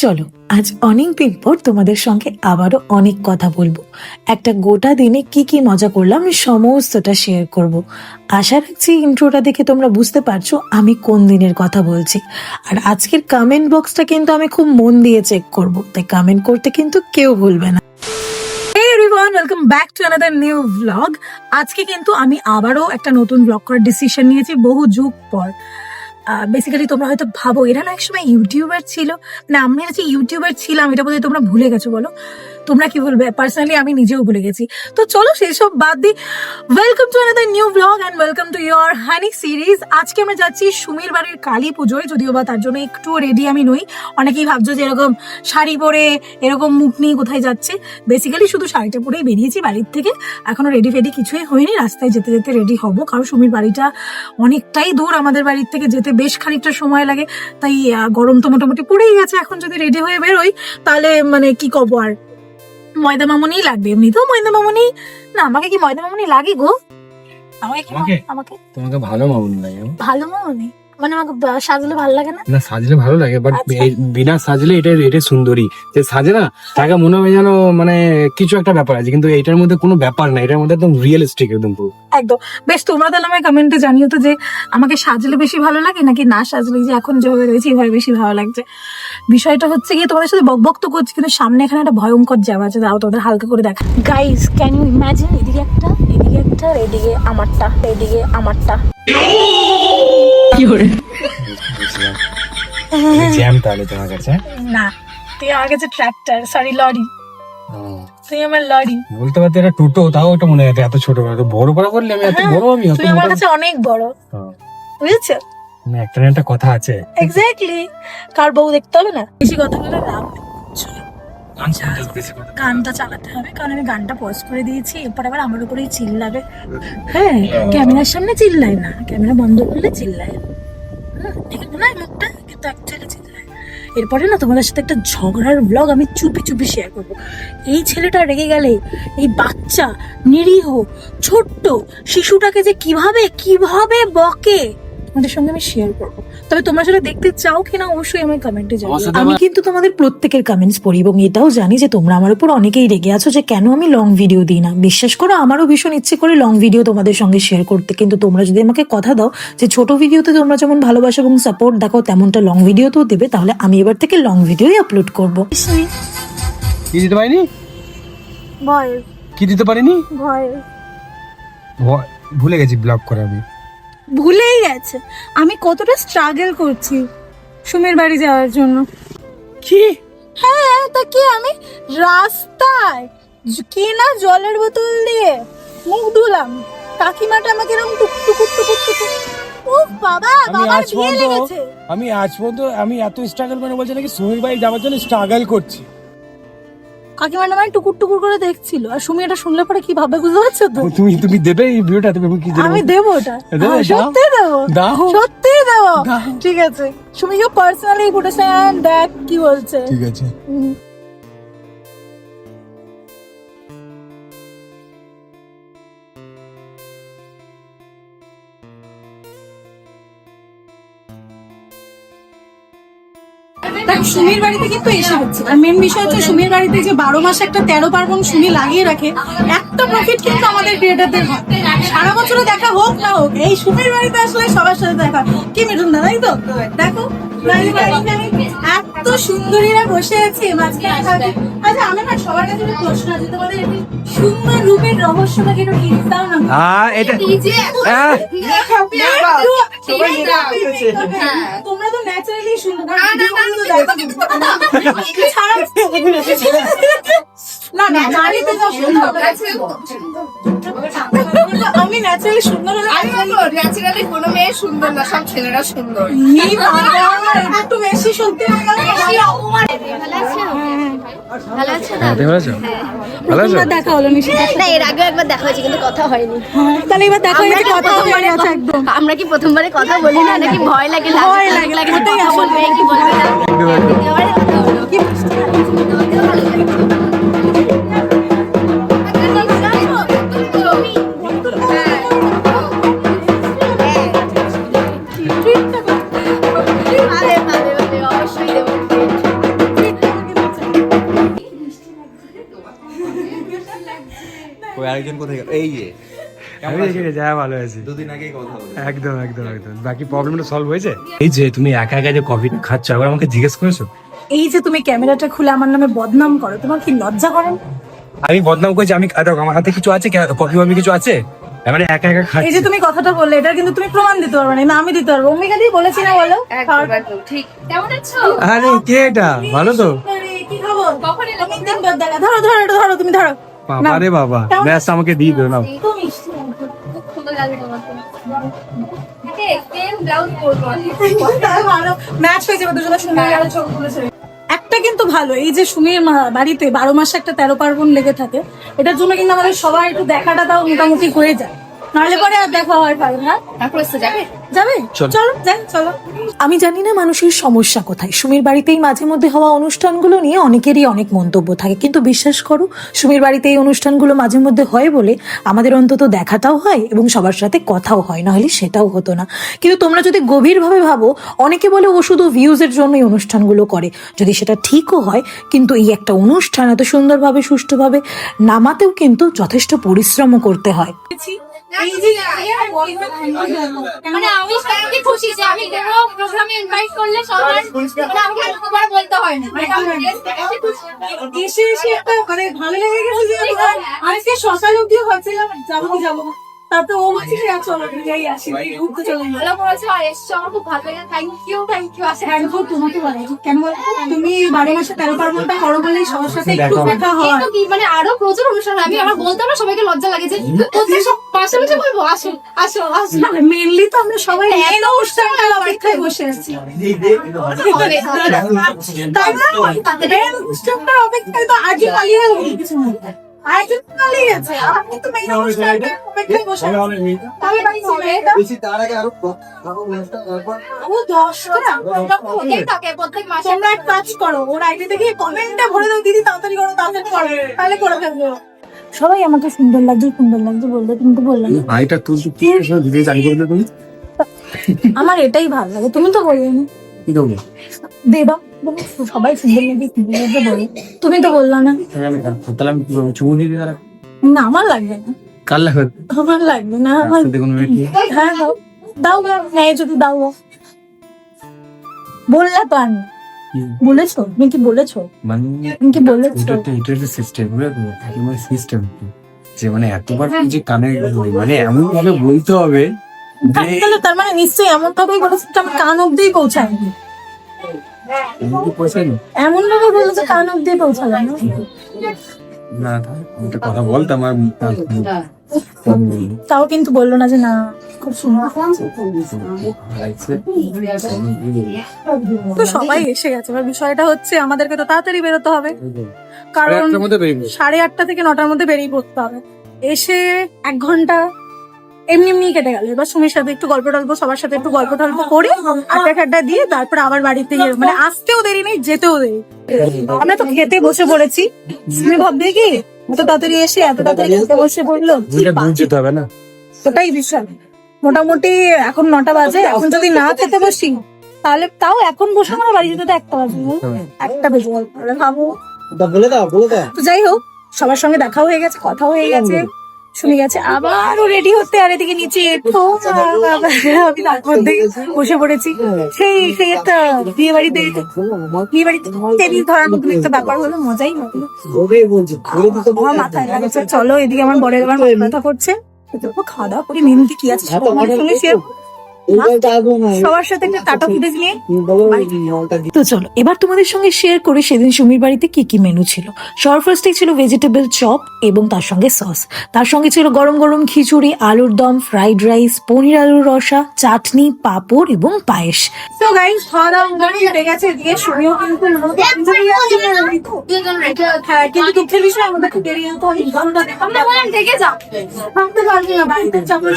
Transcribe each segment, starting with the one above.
চলো আজ অনেক দিন পর তোমাদের সঙ্গে আবারও অনেক কথা বলবো। একটা গোটা দিনে কি কি মজা করলাম আমি সমস্তটা শেয়ার করব। আশা রাখছি ইন্ট্রোটা দেখে তোমরা বুঝতে পারছো আমি কোন দিনের কথা বলছি। আর আজকের কমেন্ট বক্সটা কিন্তু আমি খুব মন দিয়ে চেক করব, তাই কমেন্ট করতে কিন্তু কেউ ভুলবে না। Welcome back to another new vlog. আজকে কিন্তু আমি আবারও একটা নতুন ভ্লগ করার ডিসিশন নিয়েছি বহু যুগ পর। বেসিক্যালি তোমরা হয়তো ভাবো এরা না একসময় ইউটিউবার ছিল, না আমি যে ইউটিউবার ছিলাম এটা বোধহয় তোমরা ভুলে গেছো। বলো তোমরা কি বলবে? পার্সোনালি আমি নিজেও ভুলে গেছি। তো চলো সেসব বাদ দিই। Welcome to another new blog and welcome to your honey series. আজকে আমরা যাচ্ছি সুমির বাড়ির কালী পুজোয়, যদিও বা তার জন্য একটু রেডি আমি নই। অনেকেই ভাবছো যে এরকম শাড়ি পরে এরকম মুখ নিয়ে কোথায় যাচ্ছে। বেসিক্যালি শুধু শাড়িটা পরেই বেরিয়েছি বাড়ির থেকে, এখনো রেডি ফেডি কিছুই হয়নি। রাস্তায় যেতে যেতে রেডি হব, কারণ সুমির বাড়িটা অনেকটাই দূর আমাদের বাড়ির থেকে, যেতে বেশ খানিকটা সময় লাগে। তাই গরম তো মোটামুটি পড়েই গেছে, এখন যদি রেডি হয়ে বেরোই তাহলে মানে কি কব আর, ময়দা মামুনি লাগবে। এমনিতেও ময়দা মামুনি না, আমাকে কি ময়দা মামুনি লাগে গো? আমাকে তোমাকে ভালো মামুনি লাগে? ভালো মামুনি মানে আমাকে সাজলে ভালো লাগে না? না, সাজলে ভালো লাগে, বাট বিনা সাজলে এটা সুন্দরী। যে সাজে না তাকে মনে হয় যেন মানে কিছু একটা ব্যাপার আছে, কিন্তু এটার মধ্যে কোনো ব্যাপার না, এটার মধ্যে একদম রিয়েলিস্টিক একদম পুরো একদম। বেশ, তোমরা তাহলে আমায় কমেন্টে জানিও তো যে আমাকে সাজলে বেশি ভালো লাগে নাকি না সাজলে, যে এখন যেভাবে রয়েছে এভাবে বেশি ভালো লাগছে। বিষয়টা হচ্ছে গিয়ে তোমাদের সাথে বকবক তো করছি, কিন্তু সামনে এখানে একটা ভয়ঙ্কর জায়গা আছে, দাও তোদের হালকা করে দেখা। গাইস ক্যান ইউ ইমাজিন, এদিকে একটা এদিকে আমারটা কি করে জ্যাম তাহলে তোমার কাছে? না, তুই আমার কাছে ট্রাক্টর, সরি লরি, তুই আমার লরি। বলতে পারতে এটা টোটো, তাও ওটা মনে হয় এত ছোট, এত বড় বড় বললে আমি এত বড়, আমি তুই আমার কাছে অনেক বড়, বুঝেছো? না, একটা না একটা কথা আছে। এক্স্যাক্টলি, কার বউ দেখতে হবে না? বেশি কথা বলে লাভ নেই। গানটা চালাতে হবে, কারণ আমি গানটা পজ করে দিয়েছি, এরপর আবার আমার উপরেই চিল্লাবে। হ্যাঁ, ক্যামেরার সামনে চিল্লায় না, ক্যামেরা বন্ধ করলে চিল্লায়। দেখে মনে হয় মুখটা, কিন্তু অ্যাকচুয়ালি চিল্লায়। এরপরে না তোমাদের সাথে একটা ঝগড়ার ব্লগ আমি চুপি চুপি শেয়ার করবো। এই ছেলেটা রেগে গেলে এই বাচ্চা নিরীহ ছোট্ট শিশুটাকে যে কিভাবে বকে তোমাদের সঙ্গে আমি শেয়ার করবো। তবে তোমরা সেটা দেখতে চাও কিনা অবশ্যই আমার কমেন্টে জানাও। আমি কিন্তু তোমাদের প্রত্যেকের কমেন্টস পড়ি এবং এটাও জানি যে তোমরা আমার উপর অনেকেই রেগে আছো যে কেন আমি লং ভিডিও দিই না। বিশ্বাস করো আমারও ভীষণ ইচ্ছে করে লং ভিডিও তোমাদের সঙ্গে শেয়ার করতে, কিন্তু তোমরা যদি আমাকে কথা দাও যে ছোট ভিডিওতে তোমরা যেমন ভালোবাসা এবং সাপোর্ট দেখাও তেমনটা লং ভিডিওতেও দেবে, তাহলে আমি এবার থেকে লং ভিডিওই আপলোড করবো। কি দিতে পারিনি? ভয়। কি দিতে পারিনি? ভয়। ভুলে গেছি ব্লগ করে। আমি ভুলেই গেছে আমি কতটা স্ট্রাগল করছি সুমির বাড়ি যাওয়ার জন্য। কি? হ্যাঁ, তা কি আমি রাস্তায় কি না জলের বোতল দিয়ে মুখ ধুলাম, কাকিমাটা আমাকে এরকম টুকুর ও বাবা, বাবার বিয়ে লেগেছে। আমি আজ পর্যন্ত আমি এত স্ট্রাগল করে বলছি নাকি সুমির বাড়ি যাওয়ার জন্য স্ট্রাগল করছি। কাকিমাটা মানে টুকুর করে দেখছিল, আর সুমি এটা শুনলে পরে কি ভাবে বুঝতে পারছো তো? তুমি দেবে এই ভিডিওটা? তুমি কি দেবে? আমি দেবো ওটা, সত্যি দেবো, সত্যি দেবো। ঠিক আছে, সুমিকে পার্সোনালি কোটেশন দেখ কি বলছে। ঠিক আছে। দেখ, সুমির বাড়িতে কিন্তু এসে হচ্ছে, আর মেন বিষয় হচ্ছে সুমির বাড়িতে যে 12 মাসে একটা 13 পার্বণ সুমি লাগিয়ে রাখে, একটা প্রফিট কিন্তু আমাদের ক্রিয়েটারদের হয়। সারা বছরে দেখা হোক না হোক, এই সুমির বাড়িতে আসলে সবার সাথে দেখা। কি মিঠুন দা, তাই তো? দেখো এত সুন্দরীরা বসে আছে মাঝখানে। আচ্ছা, আমি না সবার কাছে একটা প্রশ্ন আছে, তোমাদের সুন্দর রূপের রহস্যটা কি একটু টিপস দাও না? এটা তোমরা তো ন্যাচারালি সুন্দর, না না নারীতে তো সুন্দর, আমি ন্যাচারালি সুন্দর, আমি বলবো ন্যাচারালি কোনো মেয়ে সুন্দর না, সব ছেলেরা সুন্দর। একটু বেশি সত্যি ভালো আছে না? ভালো আছো? দেখা হলো না, এর আগে একবার দেখা হয়েছে কিন্তু কথা হয়নি। তাহলে এবার দেখা হয়েছে, কথা হয়ে গেছে একদম। আমরা কি প্রথমবারে কথা বলি না, নাকি ভয় লাগে? ভয় লাগে, ওটাই বলবে কি বলবে না। অবশ্যই দেবো। আরেকজন কোথায় গেল? এই যে আমি এখানে যা ভালো আছি, দুদিন আগেই কথা বলে। একদম একদম একদম। বাকি প্রবলেমটা সলভ হয়েছে? এই যে তুমি একা একা যে কফি খাচ্ছ, আবার আমাকে জিজ্ঞেস করেছো? এই যে তুমি ক্যামেরাটা খুলে আমার নামে বদনাম করো, তোমার কি লজ্জা করে না? আমি বদনাম করেছি? আমি দেখো আমার হাতে কিছু আছে, কফি মফি কিছু আছে, মানে একা একা এই খাচ্ছি। যে তুমি কথাটা বললে, এটা কিন্তু তুমি প্রমাণ দিতে পারবে না, আমি দিতে পারবো। অম্বিকা দিয়ে বলেছি না, বলো। একদম একদম ঠিক। কেমন আছো? আরে কে এটা? ভালো তো? আরে, কি খবর? কখন এলে? অনেকদিন পর দেখা। ধরো ধরো এটা ধরো, তুমি ধরো। বাবা রে বাবা, কেমন ব্যাস আমাকে দিয়ে দিও না। তো মিষ্টি। খুব সুন্দর লাগে তোমাকে। সেম ব্লাউজ পরবো। তাহলে ভালো ম্যাচ হয়ে যাবে, দুজনে সুন্দর গেলে ছবি তুলেছে। একটা কিন্তু ভালো, এই যে সুমির বাড়িতে 12 মাসে একটা 13 পার্বণ লেগে থাকে, এটার জন্য কিন্তু আমাদের সবাই একটু দেখাটা তাও মোটামুটি হয়ে যায়, নাহলে পরে আর দেখা হয় পারে না। তারপরে তো যাবে? যাবে? চলো যাই, চলো। আমি জানি না মানুষের সমস্যা কোথায়। সুমির বাড়িতেই মাঝে মধ্যে হওয়া অনুষ্ঠানগুলো নিয়ে অনেকেরই অনেক মন্তব্য থাকে, কিন্তু বিশ্বাস করো, সুমির বাড়িতে এই অনুষ্ঠানগুলো মাঝে মধ্যে হয় বলে আমাদের অন্তত দেখাটাও হয় এবং সবার সাথে কথাও হয়, নাহলে সেটাও হতো না। কিন্তু তোমরা যদি গভীরভাবে ভাবো, অনেকে বলে ও শুধু ভিউজের জন্য এই অনুষ্ঠানগুলো করে, যদি সেটা ঠিকও হয়, কিন্তু এই একটা অনুষ্ঠান এত সুন্দরভাবে সুষ্ঠুভাবে নামাতেও কিন্তু যথেষ্ট পরিশ্রমও করতে হয়। এই যে মানে আমি সত্যি খুশি যে আমি কোনো প্রোগ্রামে ইনভাইট করলে সবার আমাকে একবার বলতে হয় না। মানে আমি এসে এসে একটা মানে ভালো লেগে গেছে যে আজকে সকাল অব্দি হচ্ছিলাম যাবো, তারপরে ও বলছে যে চলো যাই আসি, ঘুরতে চলে গেল। ভালো করেছো আর এসছো, আমার খুব ভালো লাগে। থ্যাংক ইউ আসে। তোমাকে বলে কেন বলো, তুমি 12 মাসে 13 পার্বণটা করো বলেই সবার সাথে একটু দেখা হয়। কিন্তু কি মানে আরো প্রচুর অনুষ্ঠান হয়। আমি আমার বলতে না সবাইকে লজ্জা লাগে যে কোথায় সব পাশাপাশি বলবো আসো আসো আসো। মেনলি তো আমরা সবাই এই অনুষ্ঠানটার অপেক্ষায় বসে আছি, তাই না? এই অনুষ্ঠানটার অপেক্ষায় তো আজই পালিয়ে গেল কিছু না, আজই পালিয়ে গেছে। আপনি তো মেন অনুষ্ঠানটার অপেক্ষায় বসে আছেন। তাহলে বাকি ছিল এটা। বেশি তার আগে আরো তারপর ও 10টা। ওদের থাকে প্রত্যেক মাসে। তোমরা এক কাজ করো, ওর আইডি দেখে কমেন্টে ভরে দাও, দিদি তাড়াতাড়ি করো, তাড়াতাড়ি করো, তাহলে করে ফেলবো। সবাই আমাকে সুন্দর লাগছে বললো, তুমি তো বললে না। আইটা তুই কি ভিডিও চালু করে তুমি? আমার এটাই ভালো লাগে, তুমি তো বললে না। কি করবো? দেবা বলো, সবাই সুন্দর লাগছে বলে, তুমি তো বললা না। তাহলে আমি কি করবো? চুমু দিয়ে দিই তারা? না, আমার লাগবে না, কার লাগবে? আমার লাগবে না। আমার দেখুন হ্যাঁ দাও নেয় যদি দাও। বললা তো আমি বলেছো, তুমি কি বলেছো? মানে তুমি কি বলেছো? এটা সিস্টেম সিস্টেম যে মানে এতবার যে কানে মানে এমন ভাবে বলতে হবে যে তার মানে নিশ্চয়ই এমন ভাবেই বলেছো যে আমার কান অব্দি পৌঁছায়, এমন ভাবে বলেছো কান অব্দি পৌঁছালো না। না একটা কথা বলতাম আর তাও কিন্তু বললো না যে না খুব সুন্দর। তো সবাই এসে গেছে, এবার বিষয়টা হচ্ছে আমাদেরকে তো তাড়াতাড়ি বেরোতে হবে, কারণ 8:30 থেকে 9টার মধ্যে বেরিয়ে পড়তে হবে। এসে 1 ঘন্টা এমনি কেটে গেল। এবার সুমির সাথে একটু গল্প টল্প, সবার সাথে একটু গল্প টল্প করে আড্ডা দিয়ে তারপর আবার বাড়িতে গিয়ে মানে আসতেও দেরি নেই, যেতেও দেরি। আমরা তো খেতে বসে পড়েছি, তুমি ভাববে কি এত তাড়াতাড়ি এসে এত তাড়াতাড়ি খেতে বসে পড়লো, যেতে হবে না? ওটাই বিষয়। মোটামুটি এখন 9টা বাজে, এখন যদি না খেতে বসি তাহলে তাও এখন বসে আমার বাড়ি যেতে তো 1টা বাজে, 1টা বেজে গেল। তাহলে ভাবো। বলে দাও তো যাই হোক, সবার সঙ্গে দেখা হয়ে গেছে, কথা হয়ে গেছে, শুনে গেছে, আবারও রেডি হতে, আর এদিকে নিচে এতো আমি তারপর থেকে বসে পড়েছি। সেই একটা বিয়ে বাড়িতে টেবিল ধরার মতন একটা ব্যাপার হলো, মজাই হলো। আমার মাথায় লাগছে, চলো এদিকে আমার বরের আবার মাথা করছে, খাওয়া দাওয়া করি, মেনুতে কি আছে সবার সঙ্গে share করবো। সবার সাথে একটা টাটা ফুটেজ নিয়ে তো চলো এবার তোমাদের সঙ্গে শেয়ার করি সেদিন সুমির বাড়িতে কি কি মেনু ছিল। সবার ফার্স্টে ছিল ভেজিটেবল চপ এবং তার সঙ্গে সস, তার সঙ্গে ছিল গরম গরম খিচুড়ি, আলুর দম, ফ্রাইড রাইস, পনির আলুর রসা, চাটনি, পাঁপড় এবং পায়েস। তো গাইস খাওয়া দাওয়া হয়ে গেছে, এদিকে সুমিও কিন্তু হ্যাঁ, কিন্তু দুঃখের বিষয় আমাদের খুব দেরি হতো, আমরা বলেন থেকে যাও। ভাবতে পারবি না বাড়িতে চাপড়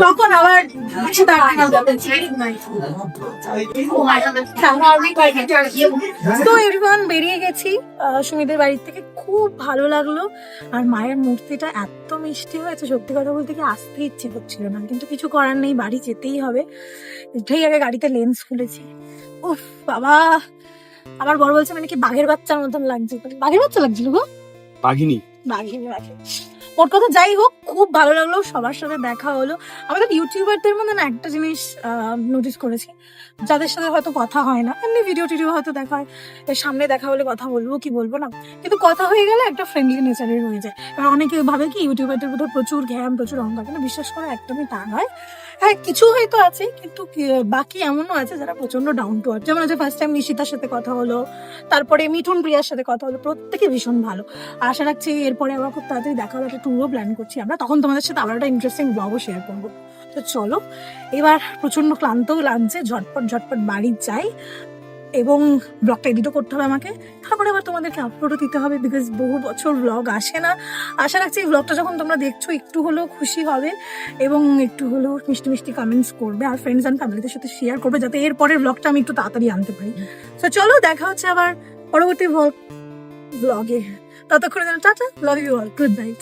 তখন আবার তো এভরিওয়ান বেরিয়ে গেছি সুমিদের বাড়ি থেকে, খুব ভালো লাগলো। আর মায়ের মূর্তিটা এত মিষ্টি হয়েছে, সত্যি কথা বলতে কি আসতে ইচ্ছে করছিল না, কিন্তু কিছু করার নেই, বাড়ি যেতেই হবে। উঠেই আগে গাড়িতে লেন্স খুলেছি, উফ বাবা আমার বড় বলছে মানে কি বাঘের বাচ্চার মতন লাগছে, বাঘের বাচ্চা লাগছিল গো, বাঘিনী। বাঘিনী বাঘে। ওর কথা যাই হোক, খুব ভালো লাগলো, সবার সাথে দেখা হলো। আমাদের ইউটিউবারদের মধ্যে না একটা জিনিস নোটিস করেছি, যাদের সাথে হয়তো কথা হয় না, এমনি ভিডিও টিডিও হয়তো দেখা হয়, এর সামনে দেখা হলে কথা বলবো কি বলবো না, কিন্তু কথা হয়ে গেলে একটা ফ্রেন্ডলি নেচারের হয়ে যায়। এবার অনেকে ভাবে কি ইউটিউবারদের মধ্যে প্রচুর ঘ্যাম, প্রচুর অহংকার, কিন্তু বিশ্বাস করে একদমই তা নয়। হ্যাঁ, কিছু হয়তো আছে, কিন্তু বাকি এমনও আছে যারা প্রচন্ড ডাউন টু আর্থ। যেমন আজ ফার্স্ট টাইম নিশিতার সাথে কথা হলো, তারপরে মিঠুন প্রিয়ার সাথে কথা হলো, প্রত্যেকে ভীষণ ভালো। আশা রাখছি এরপরে আবার খুব তাড়াতাড়ি দেখা হলো, একটা ট্যুরও প্ল্যান করছি আমরা, তখন তোমাদের সাথে আবার একটা ইন্টারেস্টিং ব্লগও শেয়ার করবো। তো চলো, এবার প্রচন্ড ক্লান্তও লাগছে, ঝটপট ঝটপট বাড়ি যাই, এবং ব্লগটা এডিটও করতে হবে আমাকে, তারপরে আবার তোমাদেরকে আপলোডও দিতে হবে, বিকজ বহু বছর ব্লগ আসে না। আশা রাখছি এই ব্লগটা যখন তোমরা দেখছো একটু হলেও খুশি হবে, এবং একটু হলেও মিষ্টি মিষ্টি কমেন্টস করবে, আর ফ্রেন্ডস অ্যান্ড ফ্যামিলিদের সাথে শেয়ার করবে, যাতে এর পরের ব্লগটা আমি একটু তাড়াতাড়ি আনতে পারি। তো চলো, দেখা হচ্ছে আবার পরবর্তী ব্লগে। ততক্ষণে টাটা, love you all, good night.